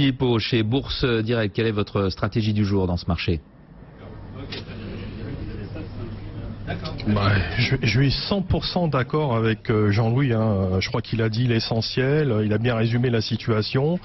Philippot, chez Bourse Direct, quelle est votre stratégie du jour dans ce marché? Je suis 100% d'accord avec Jean-Louis. Je crois qu'il a dit l'essentiel. Il a bien résumé la situation.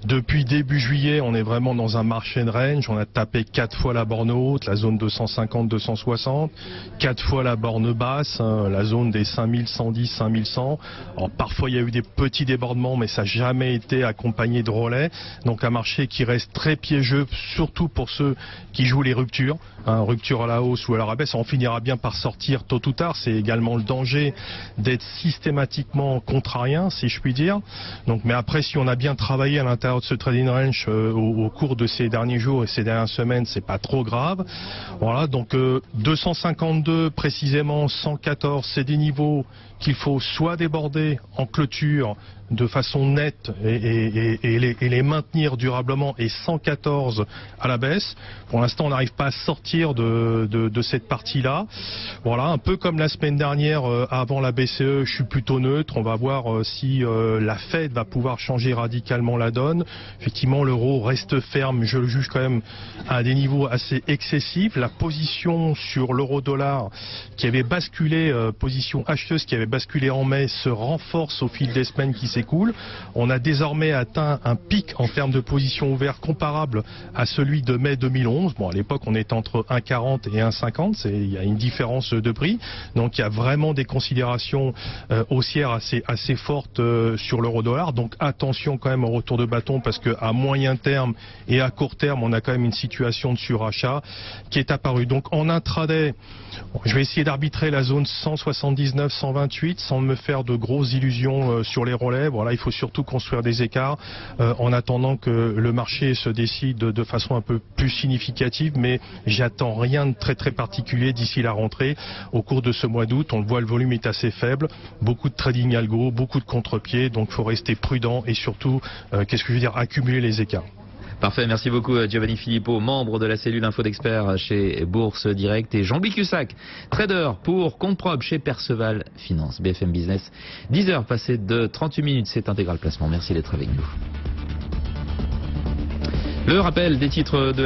Depuis début juillet, on est vraiment dans un marché de range. On a tapé 4 fois la borne haute, la zone 250-260, 4 fois la borne basse, la zone des 5110-5100. Alors parfois il y a eu des petits débordements, mais ça n'a jamais été accompagné de relais. Donc un marché qui reste très piégeux, surtout pour ceux qui jouent les ruptures. Rupture à la hausse ou à la baisse, on finira bien par sortir tôt ou tard. C'est également le danger d'être systématiquement contrarien, si je puis dire. Donc, mais après, si on a bien travaillé à l'intérieur de ce trading range au cours de ces derniers jours et ces dernières semaines, c'est pas trop grave. Voilà, donc 252 précisément, 114, c'est des niveaux qu'il faut soit déborder en clôture de façon nette et les maintenir durablement, et 114 à la baisse. Pour l'instant, on n'arrive pas à sortir de cette partie-là. Voilà, un peu comme la semaine dernière avant la BCE, je suis plutôt neutre. On va voir si la Fed va pouvoir changer radicalement la donne. Effectivement, l'euro reste ferme, je le juge quand même à des niveaux assez excessifs. La position sur l'euro-dollar qui avait basculé, position acheteuse qui avait basculé en mai, se renforce au fil des semaines qui s'écoulent. On a désormais atteint un pic en termes de position ouverte comparable à celui de mai 2011. Bon, à l'époque, on était entre 1,40 et 1,50. Il y a une différence de prix. Donc, il y a vraiment des considérations haussières assez fortes sur l'euro-dollar. Donc, attention quand même au retour de bâton, parce qu'à moyen terme et à court terme, on a quand même une situation de surachat qui est apparue. Donc, en intraday, je vais essayer d'arbitrer la zone 179-128 sans me faire de grosses illusions sur les relais. Voilà, il faut surtout construire des écarts en attendant que le marché se décide de façon un peu plus significative, mais j'attends rien de très particulier d'ici la rentrée. Au cours de ce mois d'août, on le voit, le volume est assez faible, beaucoup de trading algo, beaucoup de contre-pieds, donc il faut rester prudent et surtout, accumuler les écarts. Parfait, merci beaucoup Giovanni Philippot, membre de la cellule info d'experts chez Bourse Direct, et Jean-Louis Cussac, trader pour compte propre chez Perceval Finance. BFM Business, 10h passées de 38 minutes, c'est Intégral Placement. Merci d'être avec nous. Le rappel des titres de